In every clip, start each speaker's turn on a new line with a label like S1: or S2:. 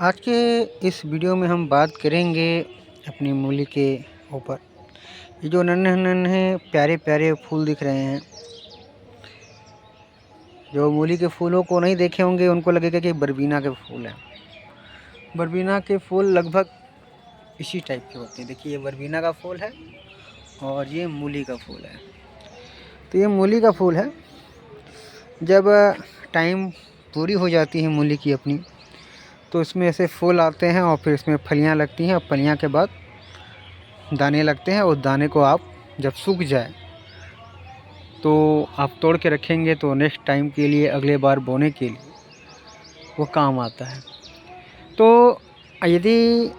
S1: आज के इस वीडियो में हम बात करेंगे अपनी मूली के ऊपर। ये जो नन्हे-नन्हे प्यारे-प्यारे फूल दिख रहे हैं, जो मूली के फूलों को नहीं देखे होंगे उनको लगेगा कि बरबीना के फूल हैं। बरबीना के फूल लगभग इसी टाइप के होते हैं। देखिए, ये बरबीना का फूल है और ये मूली का फूल है। तो ये मूली का फूल है। जब टाइम पूरी हो जाती है मूली की अपनी, तो इसमें ऐसे फूल आते हैं और फिर इसमें फलियां लगती हैं और फलियां के बाद दाने लगते हैं। उस दाने को आप जब सूख जाए तो आप तोड़ के रखेंगे तो नेक्स्ट टाइम के लिए, अगले बार बोने के लिए वो काम आता है। तो यदि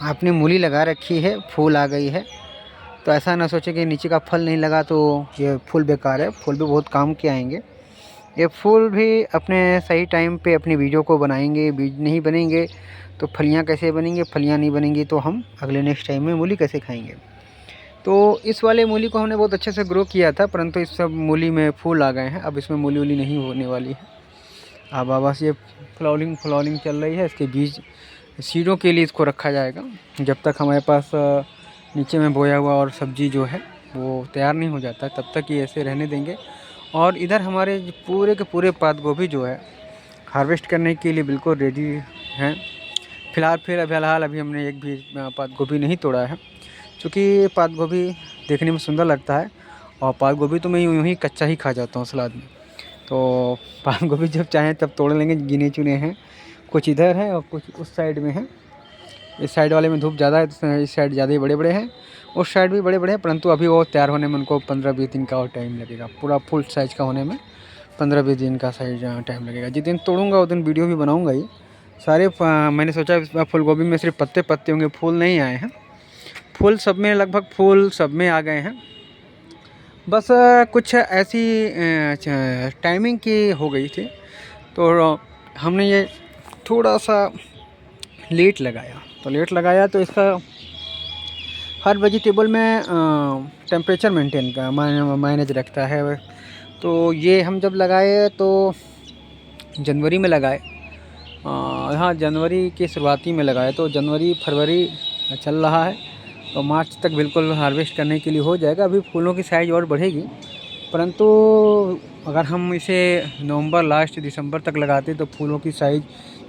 S1: आपने मूली लगा रखी है, फूल आ गई है, तो ऐसा ना सोचें कि नीचे का फल नहीं लगा तो ये फूल बेकार है। फूल भी बहुत काम के आएंगे। ये फूल भी अपने सही टाइम पे अपने बीजों को बनाएंगे। बीज नहीं बनेंगे तो फलियां कैसे बनेंगे, फलियां नहीं बनेंगी तो हम अगले नेक्स्ट टाइम में मूली कैसे खाएंगे। तो इस वाले मूली को हमने बहुत अच्छे से ग्रो किया था, परंतु इस सब मूली में फूल आ गए हैं। अब इसमें मूली वूली नहीं होने वाली है। अब बस ये फ्लावरिंग चल रही है। इसके बीज सीडों के लिए इसको रखा जाएगा। जब तक हमारे पास नीचे में बोया हुआ और सब्जी जो है वो तैयार नहीं हो जाता, तब तक ये ऐसे रहने देंगे। और इधर हमारे पूरे के पूरे पात गोभी जो है हार्वेस्ट करने के लिए बिल्कुल रेडी हैं। फ़िलहाल अभी हमने एक भी पात गोभी नहीं तोड़ा है, क्योंकि पात गोभी देखने में सुंदर लगता है और पात गोभी तो मैं यूँ ही कच्चा ही खा जाता हूँ सलाद में। तो पात गोभी जब चाहें तब तोड़ लेंगे। गिने चुने हैं, कुछ इधर है और कुछ उस साइड में है। इस साइड वाले में धूप ज़्यादा है तो इस साइड ज़्यादा ही बड़े-बड़े हैं, उस साइड भी बड़े-बड़े हैं, परंतु अभी वो तैयार होने में उनको 15-20 दिन का और टाइम लगेगा। पूरा फुल साइज़ का होने में 15-20 दिन का टाइम लगेगा। जिस दिन तोड़ूँगा उस दिन वीडियो भी बनाऊँगा ही। मैंने सोचा इस बार फूल गोभी में सिर्फ पत्ते होंगे, फूल नहीं आए हैं। फूल सब में लगभग फूल सब में आ गए हैं। बस कुछ ऐसी टाइमिंग की हो गई थी तो हमने ये थोड़ा सा लेट लगाया तो इसका हर वेजिटेबल में टेम्परेचर मेंटेन का मायने रखता है। तो ये हम जब लगाए तो जनवरी में लगाए। हाँ, जनवरी के शुरुआती में लगाए तो जनवरी फरवरी चल रहा है तो मार्च तक बिल्कुल हार्वेस्ट करने के लिए हो जाएगा। अभी फूलों की साइज़ और बढ़ेगी, परंतु अगर हम इसे नवंबर लास्ट दिसंबर तक लगाते तो फूलों की साइज़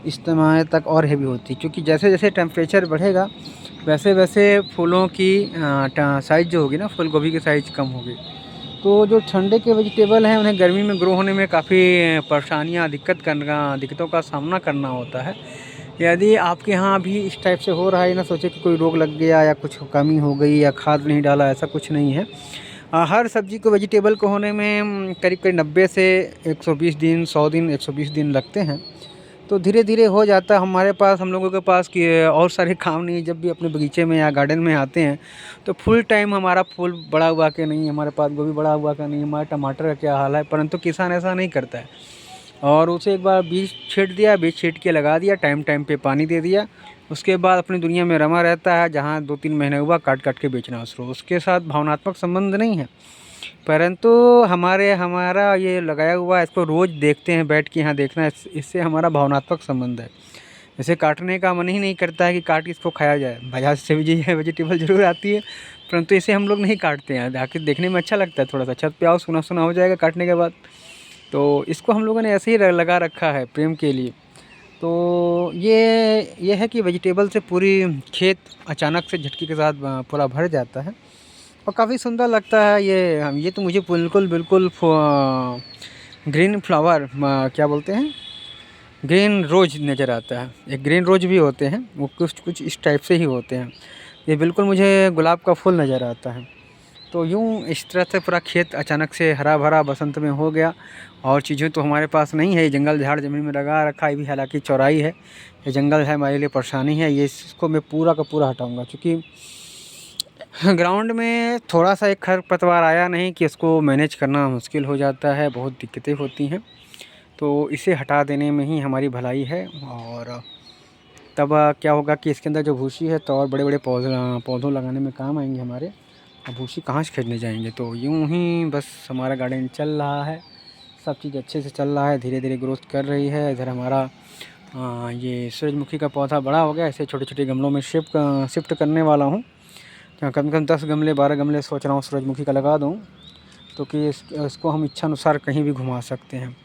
S1: इस समय तक और हेवी होती, क्योंकि जैसे जैसे टेम्परेचर बढ़ेगा वैसे वैसे फूलों की साइज़ जो होगी ना, फूल गोभी की साइज़ कम होगी। तो जो ठंडे के वेजिटेबल हैं उन्हें गर्मी में ग्रो होने में काफ़ी परेशानियाँ, दिक्कतों का सामना करना होता है। यदि आपके यहाँ भी इस टाइप से हो रहा है, ना सोचे कि कोई रोग लग गया या कुछ कमी हो गई या खाद नहीं डाला, ऐसा कुछ नहीं है। हर सब्ज़ी को, वेजिटेबल को होने में करीब 90 से 120 दिन, 100 दिन, 120 दिन लगते हैं। तो धीरे धीरे हो जाता है। हम लोगों के पास कि और सारे काम नहीं, जब भी अपने बगीचे में या गार्डन में आते हैं तो फुल टाइम हमारा फूल बड़ा हुआ कि नहीं, हमारे पास गोभी बड़ा हुआ कि नहीं, हमारे टमाटर का क्या हाल है, परंतु किसान ऐसा नहीं करता है। और उसे एक बार बीज छीट के लगा दिया, टाइम टाइम पे पानी दे दिया, उसके बाद अपनी दुनिया में रमा रहता है। जहाँ 2-3 महीने हुआ काट काट के बेचना उसके साथ भावनात्मक संबंध नहीं है। परंतु हमारा ये लगाया हुआ है, इसको रोज़ देखते हैं बैठ के, यहाँ देखना, इससे हमारा भावनात्मक संबंध है। इसे काटने का मन ही नहीं करता है कि काट के इसको खाया जाए। बाजार से वेजिटेबल ज़रूर आती है, परंतु इसे हम लोग नहीं काटते हैं। आखिर देखने में अच्छा लगता है, थोड़ा सा छत पे आओ, सुना सुना हो जाएगा काटने के बाद। तो इसको हम लोगों ने ऐसे ही लगा रखा है प्रेम के लिए। तो ये है कि वेजिटेबल से पूरी खेत अचानक से झटके के साथ पूरा भर जाता है और काफ़ी सुंदर लगता है। ये तो मुझे बिल्कुल ग्रीन फ्लावर, क्या बोलते हैं, ग्रीन रोज नज़र आता है। एक ग्रीन रोज भी होते हैं, वो कुछ इस टाइप से ही होते हैं। ये बिल्कुल मुझे गुलाब का फूल नज़र आता है। तो यूँ इस तरह से पूरा खेत अचानक से हरा भरा बसंत में हो गया। और चीज़ें तो हमारे पास नहीं है, ये जंगल झाड़ ज़मीन में लगा रखा है। भी हालांकि चौड़ाई है, ये जंगल है, हमारे लिए परेशानी है। ये इसको मैं पूरा का पूरा हटाऊँगा, क्योंकि ग्राउंड में थोड़ा सा एक खरपतवार आया नहीं कि इसको मैनेज करना मुश्किल हो जाता है, बहुत दिक्कतें होती हैं। तो इसे हटा देने में ही हमारी भलाई है। और तब क्या होगा कि इसके अंदर जो भूसी है तो और बड़े बड़े पौधों लगाने में काम आएंगे हमारे। अब भूसी कहाँ से खरीदने जाएंगे। तो यूँ ही बस हमारा गार्डन चल रहा है, सब चीज़ अच्छे से चल रहा है, धीरे धीरे ग्रोथ कर रही है। इधर हमारा ये सूरजमुखी का पौधा बड़ा हो गया, इसे छोटे छोटे गमलों में शिफ्ट करने वाला हूँ। तो कम से कम 10 गमले 12 गमले सोच रहा हूँ सूरजमुखी का लगा दूँ, तो कि इसको हम इच्छा अनुसार कहीं भी घुमा सकते हैं।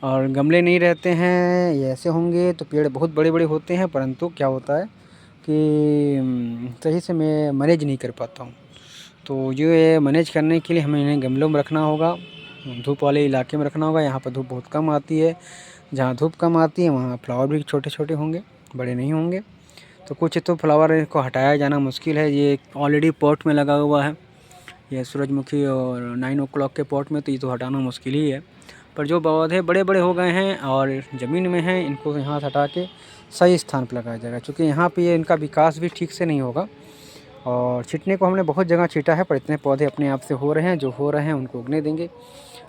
S1: और गमले नहीं रहते हैं, ये ऐसे होंगे तो पेड़ बहुत बड़े बड़े होते हैं, परंतु क्या होता है कि सही से मैं मैनेज नहीं कर पाता हूँ। तो ये मैनेज करने के लिए हमें इन्हें गमलों में रखना होगा, धूप वाले इलाके में रखना होगा। यहाँ पर धूप बहुत कम आती है, जहाँ धूप कम आती है वहाँ फ्लावर भी छोटे छोटे होंगे, बड़े नहीं होंगे। तो कुछ तो फ्लावर को हटाया जाना मुश्किल है। ये ऑलरेडी पॉट में लगा हुआ है, ये सूरजमुखी, और 9 o'clock के पॉट में, तो ये तो हटाना मुश्किल ही है। पर जो पौधे बड़े बड़े हो गए हैं और ज़मीन में हैं, इनको यहाँ से हटा के सही स्थान पर लगाया जाएगा, क्योंकि यहाँ पे ये इनका विकास भी ठीक से नहीं होगा। और छींटने को हमने बहुत जगह छींटा है, पर इतने पौधे अपने आप से हो रहे हैं, जो हो रहे हैं उनको उगने देंगे।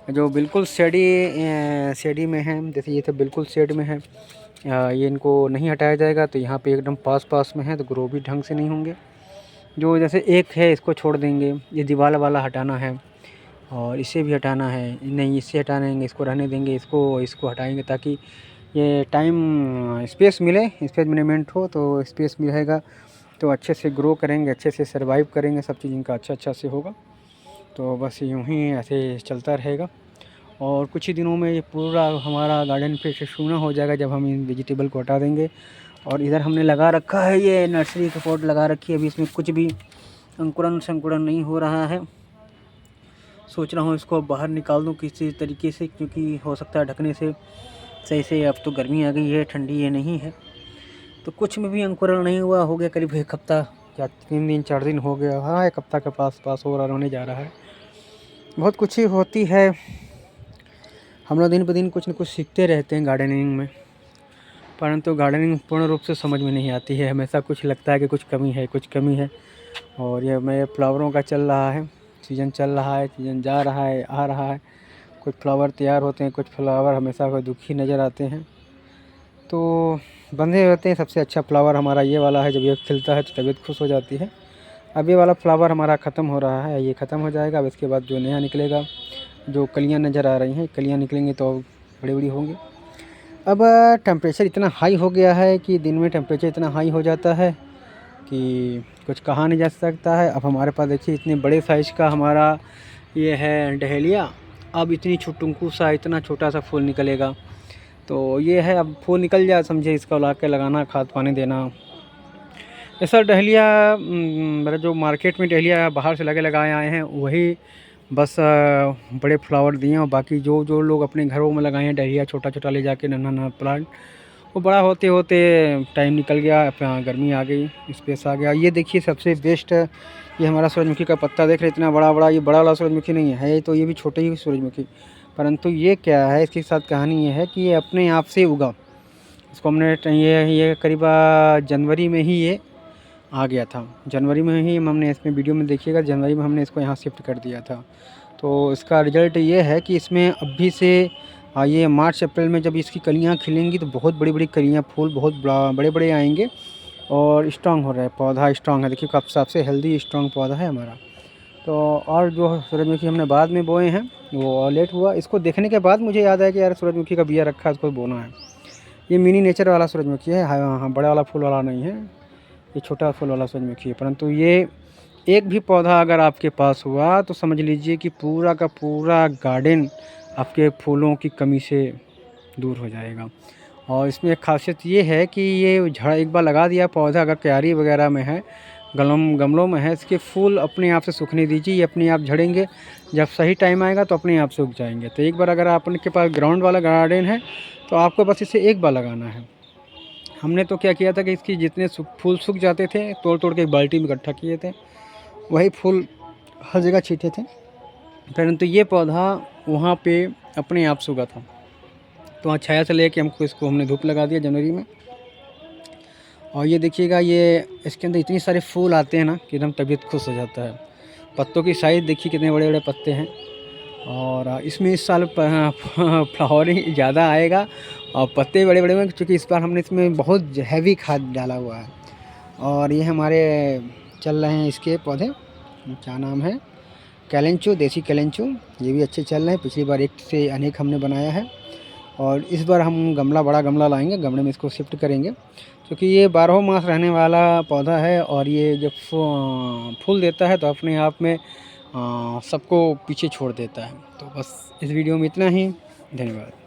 S1: जो बिल्कुल शेडी में हैं, जैसे ये तो बिल्कुल शेड में है, ये इनको नहीं हटाया जाएगा। तो यहाँ पे एकदम पास में है, तो ग्रो भी ढंग से नहीं होंगे। जो जैसे एक है इसको छोड़ देंगे, ये दीवार वाला हटाना है और इसे भी हटाना है, नहीं इसे हटा देंगे, इसको रहने देंगे, इसको हटाएंगे, ताकि ये टाइम स्पेस मिले, स्पेस मैनेजमेंट हो, तो स्पेस मिलेगा तो अच्छे से ग्रो करेंगे, अच्छे से सर्वाइव करेंगे, सब चीज़ इनका अच्छा से होगा। तो बस यूँ ही ऐसे चलता रहेगा। और कुछ ही दिनों में ये पूरा हमारा गार्डन फिर से सूना हो जाएगा, जब हम इन वेजिटेबल को हटा देंगे। और इधर हमने लगा रखा है, ये नर्सरी का पॉट लगा रखी है, अभी इसमें कुछ भी अंकुरण नहीं हो रहा है। सोच रहा हूँ इसको बाहर निकाल दूँ किसी तरीके से, क्योंकि हो सकता है ढकने से सही से, अब तो गर्मी आ गई है, ठंडी ये नहीं है, तो कुछ में भी अंकुरण नहीं हुआ। हो गया करीब 1 हफ्ता या 3 दिन 4 दिन हो गया, हाँ 1 हफ्ता के पास हो रहा होने जा रहा है। बहुत कुछ ही होती है, हम लोग दिन ब दिन कुछ न कुछ सीखते रहते हैं गार्डनिंग में, परंतु गार्डनिंग पूर्ण रूप से समझ में नहीं आती है। हमेशा कुछ लगता है कि कुछ कमी है। और ये मेरे फ्लावरों का चल रहा है, सीज़न चल रहा है, सीज़न जा रहा है, आ रहा है। कुछ फ्लावर तैयार होते हैं, कुछ फ्लावर हमेशा को दुखी नज़र आते हैं, तो बंधे रहते हैं। सबसे अच्छा फ्लावर हमारा ये वाला है, जब ये खिलता है तो तबीयत खुश हो जाती है। अब ये वाला फ्लावर हमारा ख़त्म हो रहा है, ये ख़त्म हो जाएगा। अब इसके बाद जो नया निकलेगा, जो कलियाँ नज़र आ रही हैं, कलियाँ निकलेंगी तो बड़ी बड़ी होंगी। अब टेम्परेचर इतना हाई हो गया है कि दिन में टेम्परेचर इतना हाई हो जाता है कि कुछ कहा नहीं जा सकता है। अब हमारे पास देखिए इतने बड़े साइज़ का हमारा ये है डहेलिया, अब इतनी छुटुंकू सा इतना छोटा सा फूल निकलेगा। तो ये है, अब फूल निकल जाए समझे, इसको ला के लगाना, खाद पानी देना। ऐसा डहेलिया मेरा जो मार्केट में डहेलिया बाहर से लगाए आए हैं, वही बस बड़े फ्लावर दिए हैं। और बाकी जो लोग अपने घरों में लगाए हैं डहेलिया, छोटा ले जाके नन्हा प्लांट, वो बड़ा होते होते टाइम निकल गया, गर्मी आ गई, स्पेस आ गया। ये देखिए सबसे बेस्ट, ये हमारा सूरजमुखी का पत्ता देख रहे, इतना बड़ा, ये बड़ा वाला सूरजमुखी नहीं है, तो ये भी छोटे ही सूरजमुखी, परंतु ये क्या है, इसके साथ कहानी ये है कि ये अपने आप से उगा। इसको हमने ये करीब जनवरी में ही ये आ गया था, जनवरी में ही हमने इसमें वीडियो में देखिएगा, जनवरी में हमने इसको यहाँ शिफ्ट कर दिया था। तो इसका रिज़ल्ट ये है कि इसमें अभी से ये मार्च अप्रैल में जब इसकी कलियाँ खिलेंगी तो बहुत बड़ी कलियाँ, फूल बहुत बड़े आएंगे और स्ट्रांग हो रहा है, पौधा स्ट्रांग है। देखिए सबसे हेल्दी स्ट्रांग पौधा है हमारा। तो और जो सूरजमुखी हमने बाद में बोए हैं वो लेट हुआ। इसको देखने के बाद मुझे याद आया कि यार सूरजमुखी का बिया रखा है, इसको बोना है। ये मिनी नेचर वाला सूरजमुखी है, हाँ बड़ा वाला फूल वाला नहीं है, ये छोटा फूल वाला सूरजमुखी है। परंतु ये एक भी पौधा अगर आपके पास हुआ तो समझ लीजिए कि पूरा का पूरा गार्डन आपके फूलों की कमी से दूर हो जाएगा। और इसमें एक खासियत ये है कि ये एक बार लगा दिया पौधा, अगर क्यारी वगैरह में है, गमलों में है, इसके फूल अपने आप से सूखने दीजिए, ये अपने आप झड़ेंगे। जब सही टाइम आएगा तो अपने आप सूख जाएंगे। तो एक बार अगर आपके पास ग्राउंड वाला गार्डन है तो आपको बस इसे एक बार लगाना है। हमने तो क्या किया था कि इसकी जितने फूल सूख जाते थे तोड़ के एक बाल्टी में इकट्ठा किए थे, वही फूल हर जगह छींटे थे, परंतु ये पौधा वहाँ पे अपने आप सूखा था। तो वहाँ छाया से लेके इसको हमने धूप लगा दिया जनवरी में। और ये देखिएगा, ये इसके अंदर इतनी सारे फूल आते हैं ना कि एकदम तबीयत खुश हो जाता है। पत्तों की साइज़ देखिए कितने बड़े पत्ते हैं। और इसमें इस साल फ्लावरिंग ज़्यादा आएगा और पत्ते बड़े होंगे, क्योंकि इस बार हमने इसमें बहुत हैवी खाद डाला हुआ है। और ये हमारे चल रहे हैं इसके पौधे, क्या नाम है, कैलेंचो, देसी कैलेंचो, ये भी अच्छे चल रहे हैं। पिछली बार एक से अनेक हमने बनाया है। और इस बार हम गमला, बड़ा गमला लाएंगे, गमले में इसको शिफ्ट करेंगे, क्योंकि ये 12 मास रहने वाला पौधा है और ये जब फूल देता है तो अपने आप में सबको पीछे छोड़ देता है। तो बस इस वीडियो में इतना ही, धन्यवाद।